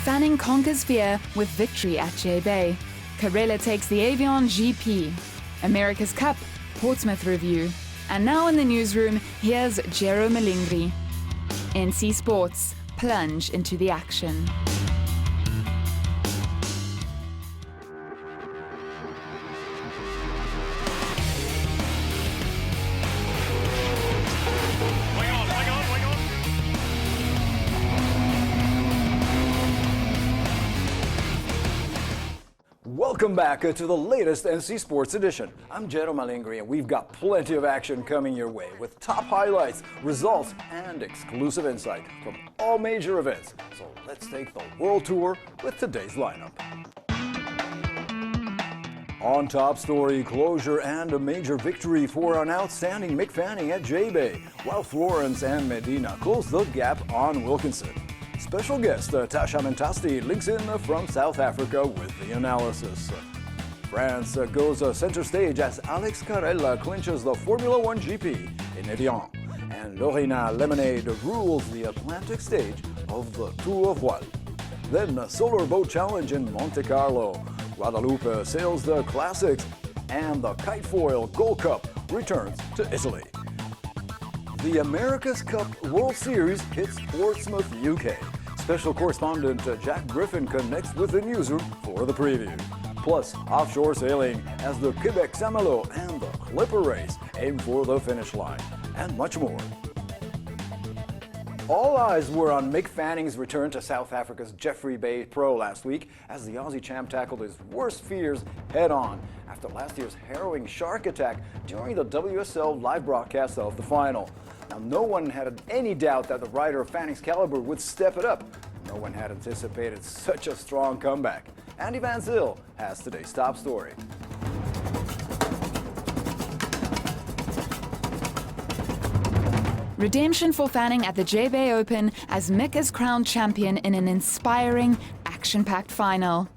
Fanning conquers fear with victory at J-Bay. Carrera takes the Evian GP. America's Cup, Portsmouth review. And now in the newsroom, here's Jero Malingri. NC Sports, plunge into the action. Welcome back to the latest NC Sports edition. I'm Jero Malingri, and we've got plenty of action coming your way with top highlights, results, and exclusive insight from all major events. So let's take the world tour with today's lineup. On top story, closure and a major victory for an outstanding Mick Fanning at J-Bay, while Florence and Medina close the gap on Wilkinson. Special guest Tasha Mentasti links in from South Africa with the analysis. France goes center stage as Alex Carella clinches the Formula One GP in Evian. And Lorena Lemonade rules the Atlantic stage of the Tour of Voile. Then a Solar Boat Challenge in Monte Carlo. Guadalupe sails the Classics, and the Kitefoil Gold Cup returns to Italy. The America's Cup World Series hits Portsmouth, UK. Special correspondent Jack Griffin connects with the newsroom for the preview. Plus, offshore sailing as the Quebec Saint-Malo and the Clipper Race aim for the finish line, and much more. All eyes were on Mick Fanning's return to South Africa's Jeffrey Bay Pro last week as the Aussie champ tackled his worst fears head-on after last year's harrowing shark attack during the WSL live broadcast of the final. Now, no one had any doubt that the rider of Fanning's caliber would step it up. No one had anticipated such a strong comeback. Andy Van Zyl has today's top story. Redemption for Fanning at the J-Bay Open as Mick is crowned champion in an inspiring, action-packed final.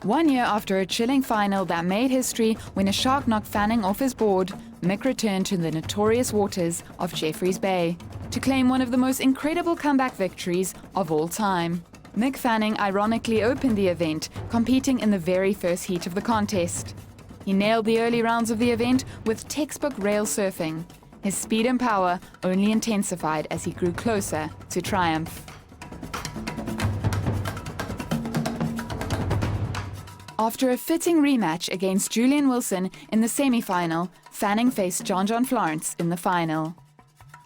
1 year after a chilling final that made history when a shark knocked Fanning off his board, Mick returned to the notorious waters of Jeffreys Bay to claim one of the most incredible comeback victories of all time. Mick Fanning ironically opened the event, competing in the very first heat of the contest. He nailed the early rounds of the event with textbook rail surfing. His speed and power only intensified as he grew closer to triumph. After a fitting rematch against Julian Wilson in the semi-final, Fanning faced John Florence in the final.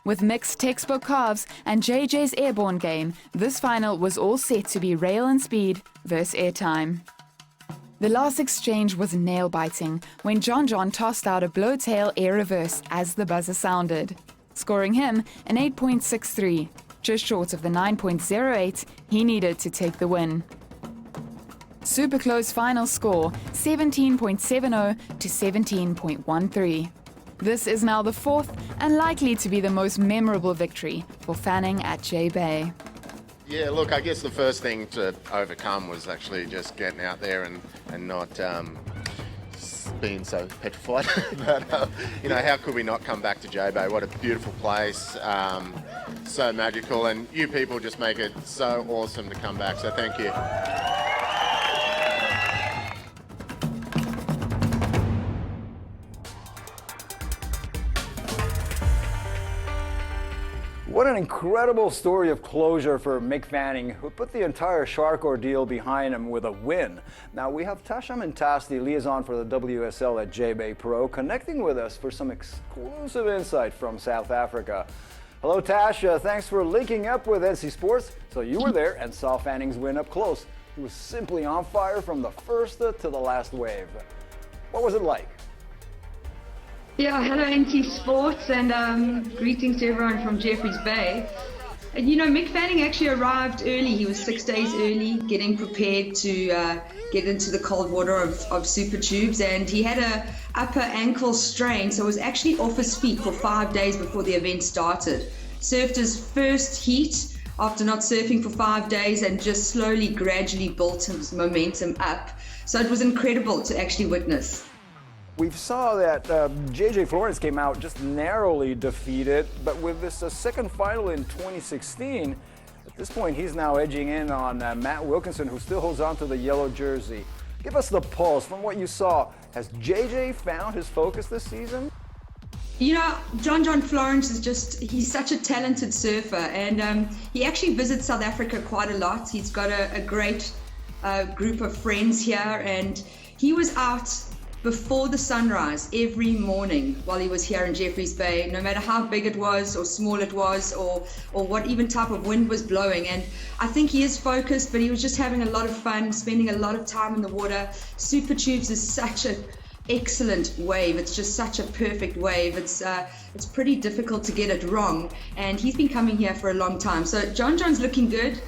With Mick's textbook calves and JJ's airborne game, this final was all set to be rail and speed versus airtime. The last exchange was nail-biting when John tossed out a blowtail air reverse as the buzzer sounded, scoring him an 8.63, just short of the 9.08 he needed to take the win. Super close final score, 17.70 to 17.13. This is now the fourth and likely to be the most memorable victory for Fanning at J-Bay. Yeah, look, I guess the first thing to overcome was actually just getting out there and not being so petrified. But, how could we not come back to J-Bay? What a beautiful place, so magical, and you people just make it so awesome to come back, so thank you. What an incredible story of closure for Mick Fanning, who put the entire shark ordeal behind him with a win. Now we have Tasha Mentasti, liaison for the WSL at J-Bay Pro, connecting with us for some exclusive insight from South Africa. Hello Tasha, thanks for linking up with NC Sports. So you were there and saw Fanning's win up close. He was simply on fire from the first to the last wave. What was it like? Yeah, hello NC Sports, and greetings to everyone from Jeffreys Bay. And Mick Fanning actually arrived early. He was 6 days early, getting prepared to get into the cold water of Super Tubes, and he had a upper ankle strain, so was actually off his feet for 5 days before the event started. Surfed his first heat after not surfing for 5 days and just slowly, gradually built his momentum up. So it was incredible to actually witness. We saw that JJ Florence came out just narrowly defeated, but with this second final in 2016, at this point he's now edging in on Matt Wilkinson, who still holds on to the yellow jersey. Give us the pulse from what you saw. Has JJ found his focus this season? You know, John Florence is he's such a talented surfer, and he actually visits South Africa quite a lot. He's got a great group of friends here, and he was out before the sunrise every morning while he was here in Jeffreys Bay, no matter how big it was or small it was, or what even type of wind was blowing. And I think he is focused, but he was just having a lot of fun, spending a lot of time in the water. Super Tubes is such an excellent wave. It's just such a perfect wave. It's pretty difficult to get it wrong, and he's been coming here for a long time. So John's looking good.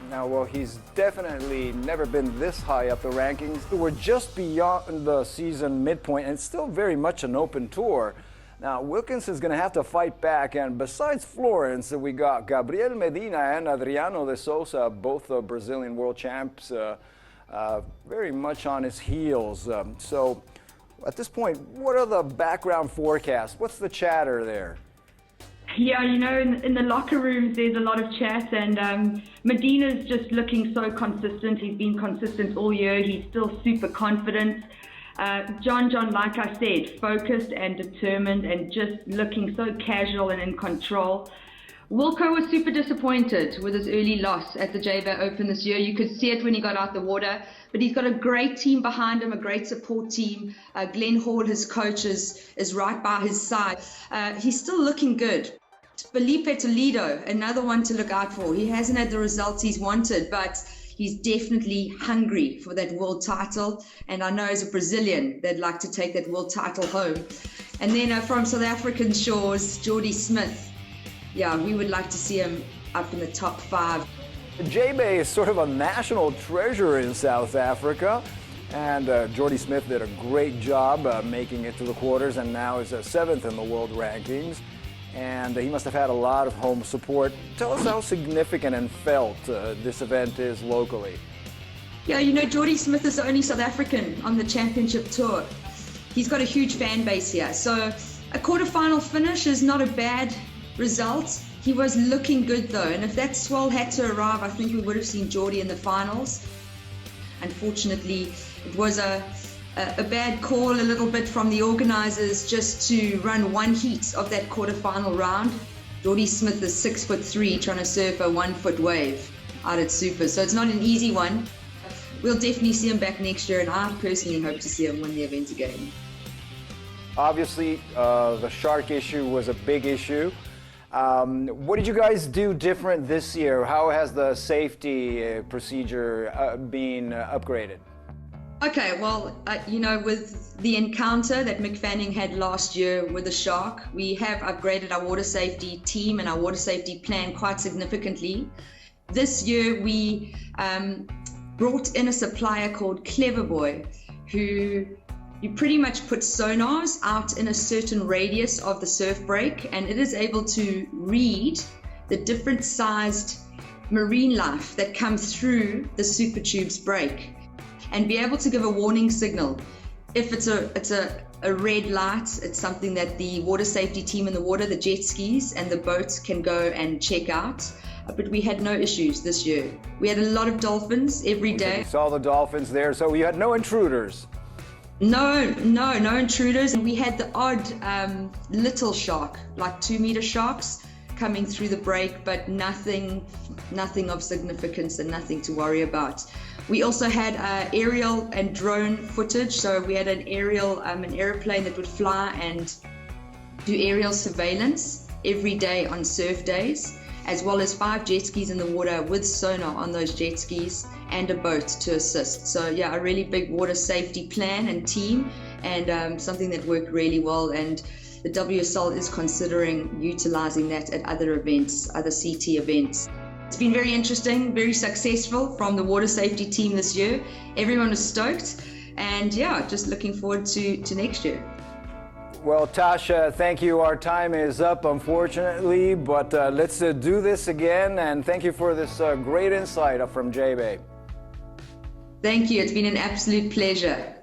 Now, well, he's definitely never been this high up the rankings. We're just beyond the season midpoint, and it's still very much an open tour. Now, Wilkinson's going to have to fight back, and besides Florence, we got Gabriel Medina and Adriano de Souza, both Brazilian world champs, very much on his heels. So, at this point, what are the background forecasts? What's the chatter there? Yeah, you know, in the locker rooms, there's a lot of chat, and Medina's just looking so consistent. He's been consistent all year. He's still super confident. John, like I said, focused and determined and just looking so casual and in control. Wilco was super disappointed with his early loss at the J-Bay Open this year. You could see it when he got out the water, but he's got a great team behind him, a great support team. Glenn Hall, his coach, is right by his side. He's still looking good. Felipe Toledo, another one to look out for. He hasn't had the results he's wanted, but he's definitely hungry for that world title. And I know as a Brazilian, they'd like to take that world title home. And then from South African shores, Jordy Smith. Yeah, we would like to see him up in the top 5. J-Bay is sort of a national treasure in South Africa, and Jordy Smith did a great job making it to the quarters, and now is 7th in the world rankings, and he must have had a lot of home support. Tell us how significant and felt this event is locally. Yeah, you know, Jordy Smith is the only South African on the championship tour. He's got a huge fan base here, so a quarterfinal finish is not a bad result. He was looking good though, and if that swell had to arrive, I think we would have seen Jordy in the finals. Unfortunately, it was a bad call a little bit from the organizers just to run one heat of that quarterfinal round. Jordy Smith is 6'3", trying to surf a 1 foot wave out at Super, so it's not an easy one. We'll definitely see him back next year, and I personally hope to see him win the event again. Obviously, the shark issue was a big issue. What did you guys do different this year? How has the safety procedure been upgraded? Okay, well, you know, with the encounter that Mick Fanning had last year with the shark, we have upgraded our water safety team and our water safety plan quite significantly. This year, we brought in a supplier called Cleverboy, who you pretty much put sonars out in a certain radius of the surf break, and it is able to read the different sized marine life that comes through the Super Tubes break and be able to give a warning signal. If it's a red light, it's something that the water safety team in the water, the jet skis and the boats can go and check out. But we had no issues this year. We had a lot of dolphins every day. You saw the dolphins there, so you had no intruders. No intruders. And we had the odd little shark, like 2-meter sharks coming through the break, but nothing of significance and nothing to worry about. We also had aerial and drone footage. So we had an airplane that would fly and do aerial surveillance every day on surf days, as well as 5 jet skis in the water with sonar on those jet skis and a boat to assist. So yeah, a really big water safety plan and team, and something that worked really well. And the WSL is considering utilizing that at other events, other CT events. It's been very interesting, very successful from the water safety team this year. Everyone was stoked, and yeah, just looking forward to next year. Well, Tasha, thank you. Our time is up, unfortunately, but let's do this again, and thank you for this great insight from J-Bay. Thank you. It's been an absolute pleasure.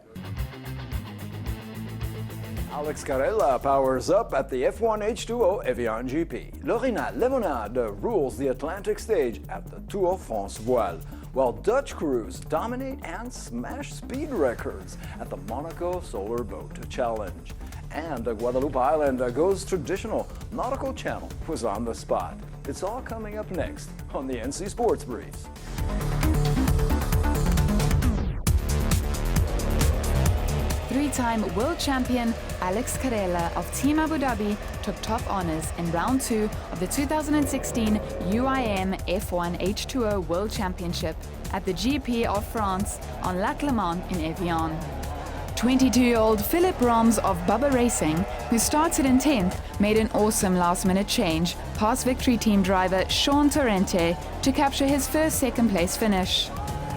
Alex Carella powers up at the F1 H2O Evian GP. Lorena Lemonade rules the Atlantic stage at the Tour France Voile, while Dutch crews dominate and smash speed records at the Monaco Solar Boat Challenge. And Guadeloupe Island goes traditional. Nautical Channel was on the spot. It's all coming up next on the NC Sports Briefs. Three-time world champion Alex Carella of Team Abu Dhabi took top honors in round 2 of the 2016 UIM F1 H2O World Championship at the GP of France on Lac Le Mans in Evian. 22-year-old Philippe Roms of Bubba Racing, who started in 10th, made an awesome last-minute change past Victory Team driver Sean Torrente to capture his first second-place finish.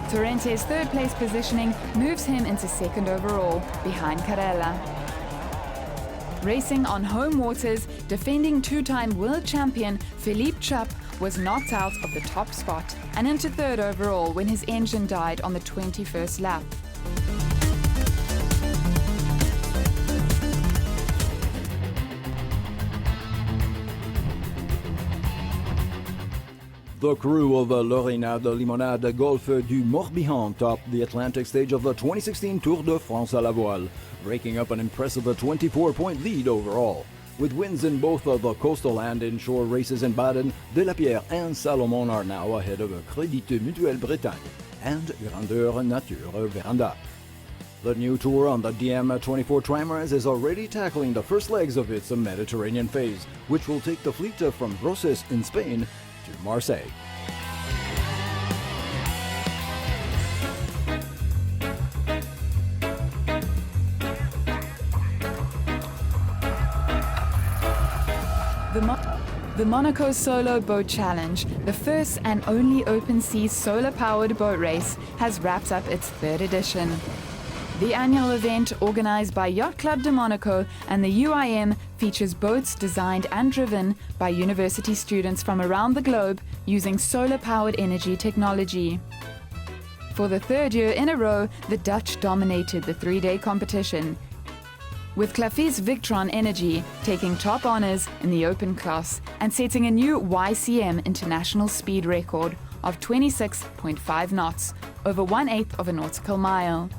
Torrente's third-place positioning moves him into second overall, behind Carella. Racing on home waters, defending two-time world champion Philippe Chupp was knocked out of the top spot and into third overall when his engine died on the 21st lap. The crew of Lorena de Limonade Golf du Morbihan topped the Atlantic stage of the 2016 Tour de France à la Voile, breaking up an impressive 24-point lead overall. With wins in both of the coastal and inshore races in Baden, De La Pierre and Salomon are now ahead of Crédit Mutuelle Bretagne and Grandeur Nature Véranda. The new tour on the DM24 Trimarans is already tackling the first legs of its Mediterranean phase, which will take the fleet from Grosses in Spain to Marseille. The Monaco Solo Boat Challenge, the first and only open-sea solar-powered boat race, has wrapped up its third edition. The annual event, organized by Yacht Club de Monaco and the UIM, features boats designed and driven by university students from around the globe using solar-powered energy technology. For the third year in a row, the Dutch dominated the three-day competition, with Clafis Victron Energy taking top honors in the open class and setting a new YCM international speed record of 26.5 knots, over 1/8 of a nautical mile.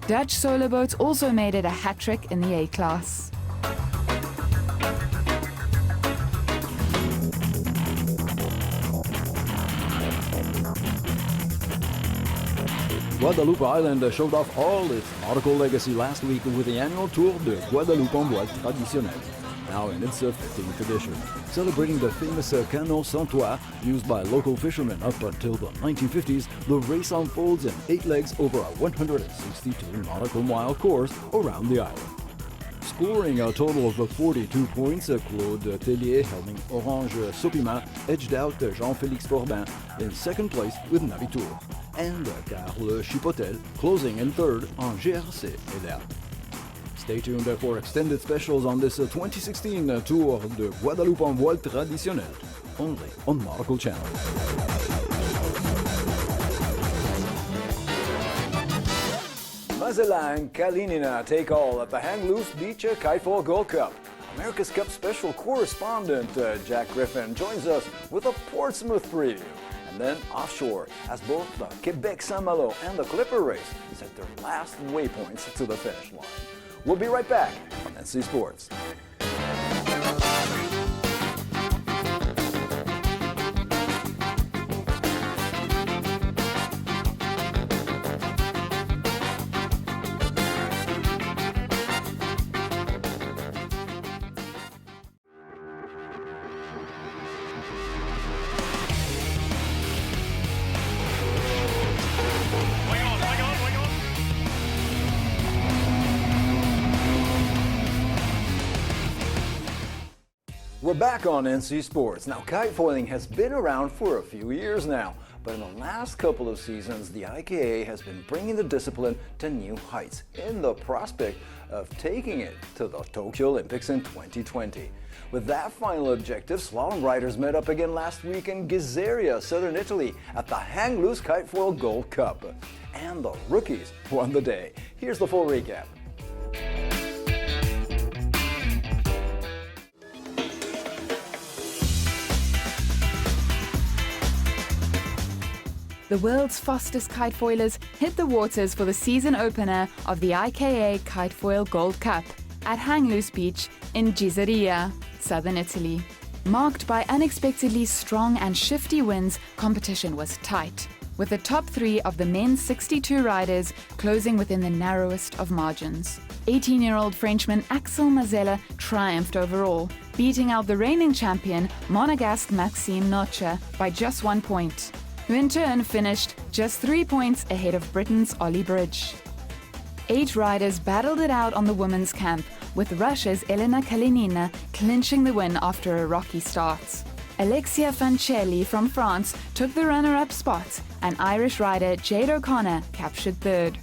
Dutch solar boats also made it a hat-trick in the A-class. Guadeloupe Island showed off all its nautical legacy last week with the annual Tour de Guadeloupe en voile traditionnelle, now in its 15th edition. Celebrating the famous canot sans toit used by local fishermen up until the 1950s, the race unfolds in 8 legs over a 162 nautical mile course around the island. Scoring a total of 42 points, Claude Tellier, holding Orange Sopima, edged out Jean-Félix Forbin in second place with Navitour, and Carl Chipotel closing in third on GRC Hélène. Stay tuned for extended specials on this 2016 Tour de Guadeloupe en voile traditionnelle, only on Nautical Channel. Mazela and Kalinina take all at the Hang Loose Beach Kitefoil Gold Cup. America's Cup special correspondent Jack Griffin joins us with a Portsmouth preview. And then offshore, as both the Quebec Saint-Malo and the Clipper race set their last waypoints to the finish line. We'll be right back on NC Sports. We're back on NC Sports. Now, kitefoiling has been around for a few years now, but in the last couple of seasons, the IKA has been bringing the discipline to new heights in the prospect of taking it to the Tokyo Olympics in 2020. With that final objective, slalom riders met up again last week in Ghizeria, southern Italy, at the Hang Loose Kitefoil Gold Cup. And the rookies won the day. Here's the full recap. the world's fastest kitefoilers hit the waters for the season opener of the IKA Kitefoil Gold Cup at Hang Loose Beach in Gizeria, southern Italy. Marked by unexpectedly strong and shifty winds, competition was tight, with the top three of the men's 62 riders closing within the narrowest of margins. 18-year-old Frenchman Axel Mazella triumphed overall, beating out the reigning champion Monegasque Maxime Nocha by just 1 point, who in turn finished just 3 points ahead of Britain's Ollie Bridge. 8 riders battled it out on the women's camp, with Russia's Elena Kalinina clinching the win after a rocky start. Alexia Fancelli from France took the runner-up spot, and Irish rider Jade O'Connor captured third.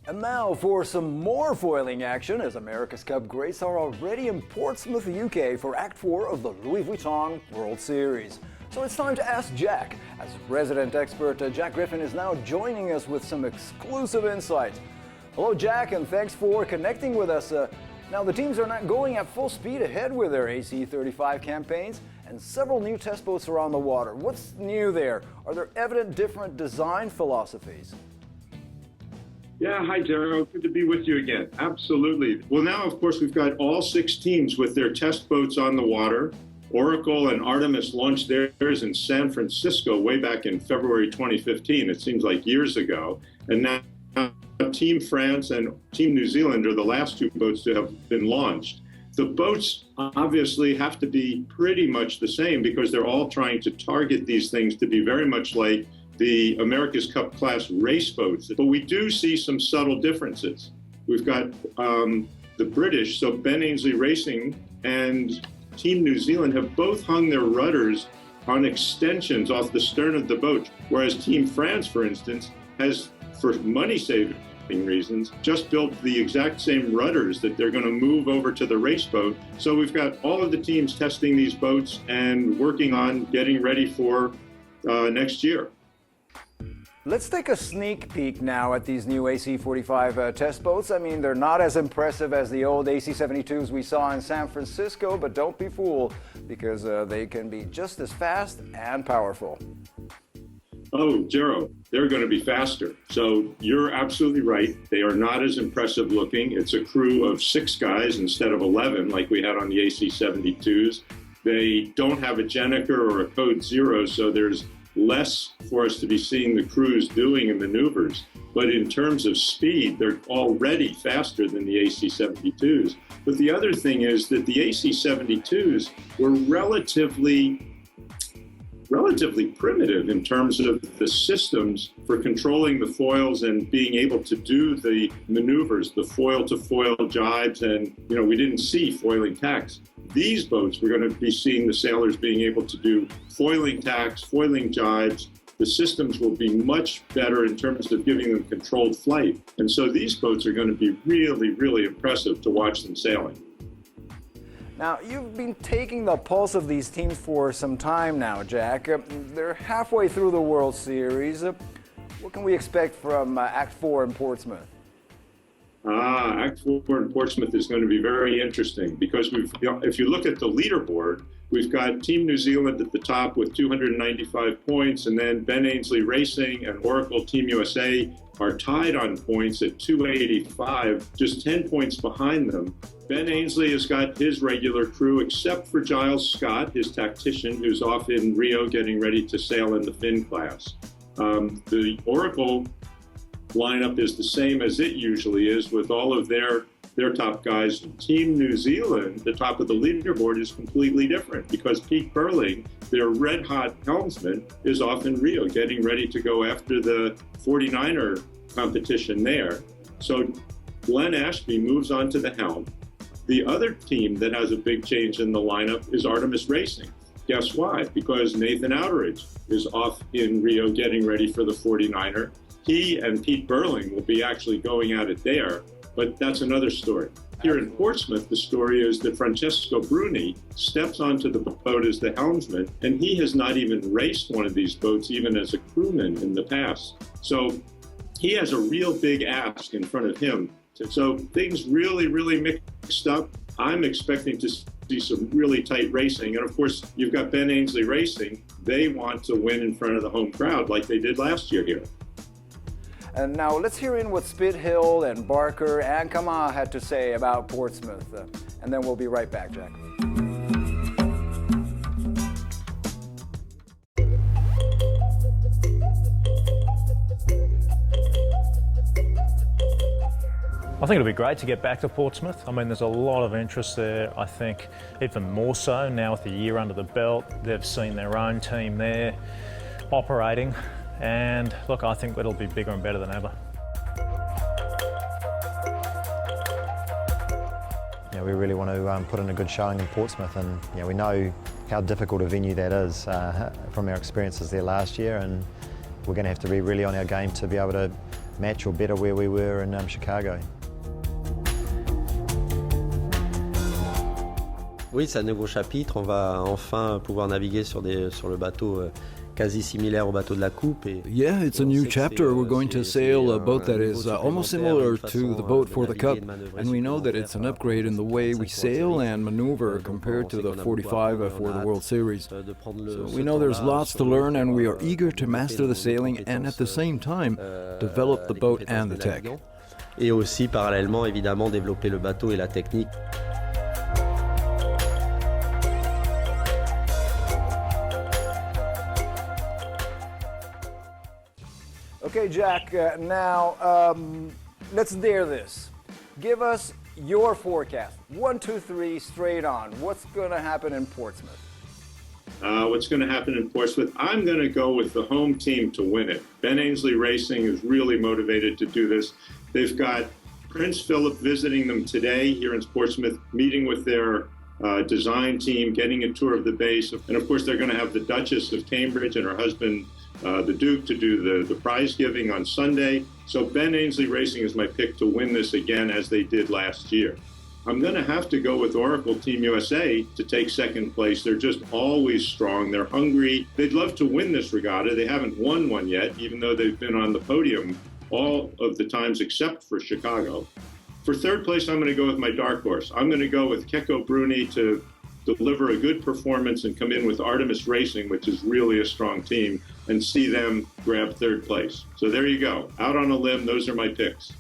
And now for some more foiling action, as America's Cup greats are already in Portsmouth, UK for Act 4 of the Louis Vuitton World Series. So it's time to ask Jack. As resident expert, Jack Griffin is now joining us with some exclusive insight. Hello, Jack, and thanks for connecting with us. Now, the teams are not going at full speed ahead with their AC35 campaigns, and several new test boats are on the water. What's new there? Are there evident different design philosophies? Yeah, hi, Darrow. Good to be with you again. Absolutely. Well, now, of course, we've got all 6 teams with their test boats on the water. Oracle and Artemis launched theirs in San Francisco way back in February 2015. It seems like years ago. And now Team France and Team New Zealand are the last 2 boats to have been launched. The boats obviously have to be pretty much the same because they're all trying to target these things to be very much like the America's Cup class race boats. But we do see some subtle differences. We've got the British, so Ben Ainslie Racing and Team New Zealand have both hung their rudders on extensions off the stern of the boat, whereas Team France, for instance, has, for money-saving reasons, just built the exact same rudders that they're going to move over to the race boat. So we've got all of the teams testing these boats and working on getting ready for next year. Let's take a sneak peek now at these new AC45 test boats. I mean, they're not as impressive as the old AC72s we saw in San Francisco, but don't be fooled, because they can be just as fast and powerful. Oh, Jero, they're going to be faster. So you're absolutely right. They are not as impressive looking. It's a crew of 6 guys instead of 11 like we had on the AC72s. They don't have a Gennaker or a Code Zero, so there's less for us to be seeing the crews doing in maneuvers. But in terms of speed, they're already faster than the AC72s. But the other thing is that the AC72s were relatively primitive in terms of the systems for controlling the foils and being able to do the maneuvers, the foil-to-foil jibes, and we didn't see foiling tacks. These boats, we're going to be seeing the sailors being able to do foiling tacks, foiling jibes. The systems will be much better in terms of giving them controlled flight. And so these boats are going to be really, really impressive to watch them sailing. Now, you've been taking the pulse of these teams for some time now, Jack. They're halfway through the World Series. What can we expect from Act 4 in Portsmouth? Act 4 in Portsmouth is going to be very interesting because if you look at the leaderboard, we've got Team New Zealand at the top with 295 points, and then Ben Ainslie Racing and Oracle Team USA are tied on points at 285, just 10 points behind them. Ben Ainslie has got his regular crew, except for Giles Scott, his tactician, who's off in Rio getting ready to sail in the Finn class. The Oracle lineup is the same as it usually is with all of their top guys. Team New Zealand, the top of the leaderboard, is completely different because Pete Burling, their red-hot helmsman, is off in Rio getting ready to go after the 49er competition there. So Glenn Ashby moves on to the helm. The other team that has a big change in the lineup is Artemis Racing. Guess why? Because Nathan Outeridge is off in Rio getting ready for the 49er. He and Pete Burling will be actually going at it there, but that's another story. Here in Portsmouth, the story is that Francesco Bruni steps onto the boat as the helmsman, and he has not even raced one of these boats, even as a crewman in the past. So he has a real big ask in front of him. So things really, really mixed up. I'm expecting to see some really tight racing. And of course, you've got Ben Ainsley Racing. They want to win in front of the home crowd like they did last year here. And now let's hear in what Spithill and Barker and Kama had to say about Portsmouth. And then we'll be right back, Jack. I think it'll be great to get back to Portsmouth. I mean, there's a lot of interest there. I think even more so now with the year under the belt. They've seen their own team there operating. And look, I think it'll be bigger and better than ever. Yeah, we really want to put in a good showing in Portsmouth, and we know how difficult a venue that is from our experiences there last year, and we're going to have to be really on our game to be able to match or better where we were in Chicago. Oui, c'est un nouveau chapitre. On va enfin pouvoir naviguer sur le bateau quasi similaire au bateau de la Coupe. Yeah, it's a new chapter. We're going to sail a boat that is almost similar to the boat for the Cup, and we know that it's an upgrade in the way we sail and maneuver compared to the 45 for the World Series. So we know there's lots to learn, and we are eager to master the sailing and at the same time develop the boat and the tech. Et aussi parallèlement, évidemment, développer le bateau et la technique. Okay, Jack, now let's dare this. Give us your forecast. 1, 2, 3, straight on. What's going to happen in Portsmouth? What's going to happen in Portsmouth? I'm going to go with the home team to win it. Ben Ainsley Racing is really motivated to do this. They've got Prince Philip visiting them today here in Portsmouth, meeting with their design team, getting a tour of the base. And of course, they're going to have the Duchess of Cambridge and her husband, the Duke, to do the prize giving on Sunday. So Ben Ainsley Racing is my pick to win this again, as they did last year. I'm going to have to go with Oracle Team USA to take second place. They're just always strong. They're hungry. They'd love to win this regatta. They haven't won one yet, even though they've been on the podium all of the times except for Chicago. For third place, I'm going to go with my dark horse. I'm going to go with Keko Bruni to deliver a good performance and come in with Artemis Racing, which is really a strong team, and see them grab third place. So there you go. Out on a limb, those are my picks.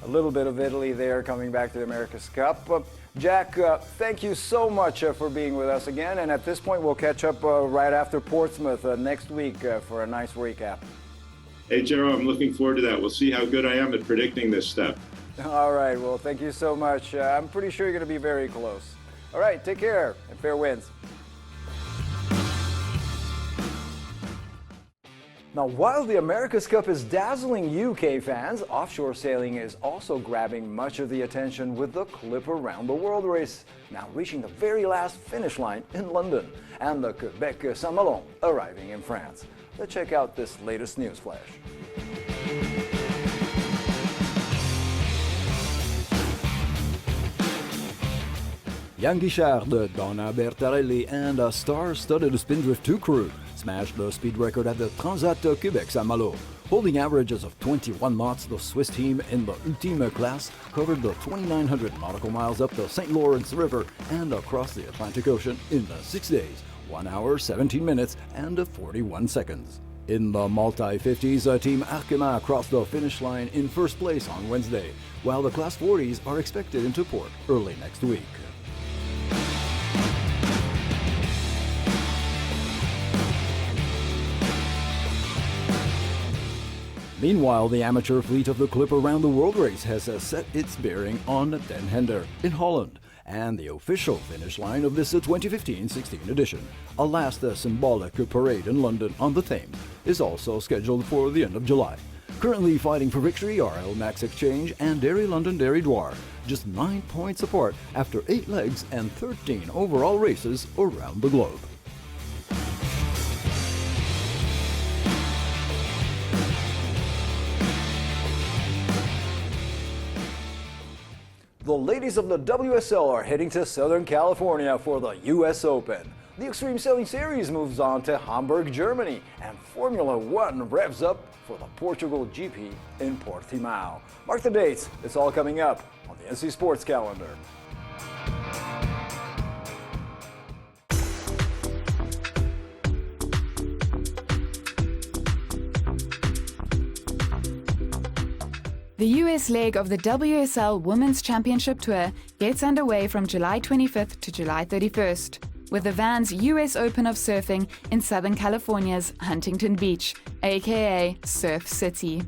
A little bit of Italy there coming back to the America's Cup. Jack, thank you so much for being with us again. And at this point, we'll catch up right after Portsmouth next week for a nice recap. Hey, Jero, I'm looking forward to that. We'll see how good I am at predicting this stuff. All right. Well, thank you so much. I'm pretty sure you're going to be very close. All right. Take care and fair winds. Now, while the America's Cup is dazzling UK fans, offshore sailing is also grabbing much of the attention with the Clipper Round the World race, now reaching the very last finish line in London, and the Quebec Saint-Malo arriving in France. Let's check out this latest news flash. Jan Guichard, Donna Bertarelli, and a star-studded Spindrift 2 crew smashed the speed record at the Transat Quebec Saint-Malo. Holding averages of 21 knots, the Swiss team in the Ultime class covered the 2,900 nautical miles up the St. Lawrence River and across the Atlantic Ocean in 6 days, 1 hour, 17 minutes, and 41 seconds. In the multi-50s, Team Arkema crossed the finish line in first place on Wednesday, while the Class 40s are expected into port early next week. Meanwhile, the amateur fleet of the Clipper Round the World race has set its bearing on Den Helder in Holland, and the official finish line of this 2015-16 edition, a last symbolic parade in London on the Thames, is also scheduled for the end of July. Currently fighting for victory are El Max Exchange and Derry London Derry Dwar, just 9 points apart after 8 legs and 13 overall races around the globe. The ladies of the WSL are heading to Southern California for the US Open. The Extreme Sailing Series moves on to Hamburg, Germany, and Formula One revs up for the Portugal GP in Portimao. Mark the dates, it's all coming up on the NC Sports calendar. The US leg of the WSL Women's Championship Tour gets underway from July 25th to July 31st, with the Vans US Open of Surfing in Southern California's Huntington Beach, aka Surf City.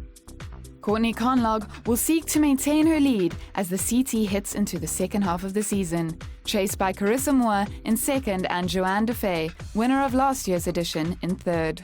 Courtney Conlogue will seek to maintain her lead as the CT hits into the second half of the season, chased by Carissa Moore in second and Joanne Defay, winner of last year's edition, in third.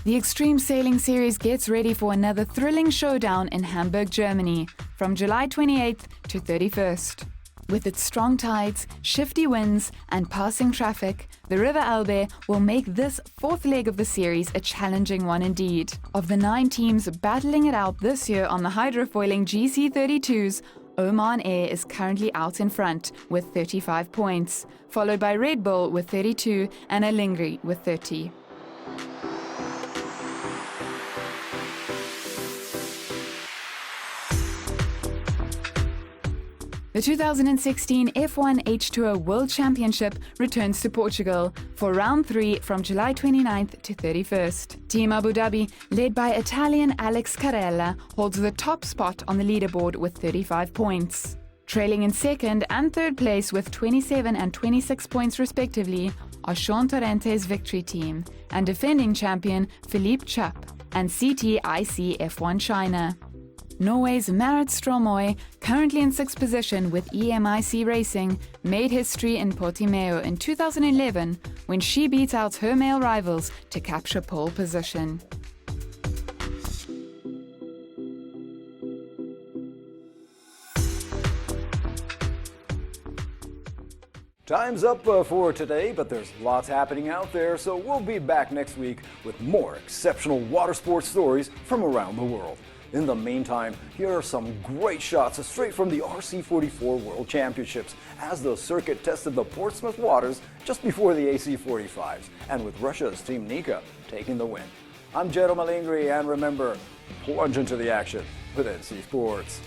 The Extreme Sailing Series gets ready for another thrilling showdown in Hamburg, Germany, from July 28th to 31st. With its strong tides, shifty winds, and passing traffic, the River Elbe will make this fourth leg of the series a challenging one indeed. Of the 9 teams battling it out this year on the hydrofoiling GC32s, Oman Air is currently out in front with 35 points, followed by Red Bull with 32 and Alingri with 30. The 2016 F1 H2O World Championship returns to Portugal for round 3 from July 29th to 31st. Team Abu Dhabi, led by Italian Alex Carella, holds the top spot on the leaderboard with 35 points. Trailing in second and third place with 27 and 26 points respectively are Sean Torrente's Victory Team and defending champion Philippe Chapp and CTIC F1 China. Norway's Marit Stromoy, currently in 6th position with EMIC Racing, made history in Portimao in 2011 when she beat out her male rivals to capture pole position. Time's up for today, but there's lots happening out there, so we'll be back next week with more exceptional water sports stories from around the world. In the meantime, here are some great shots straight from the RC44 World Championships as the circuit tested the Portsmouth waters just before the AC45s, and with Russia's Team Nika taking the win. I'm Jero Malingri, and remember, plunge into the action with NC Sports.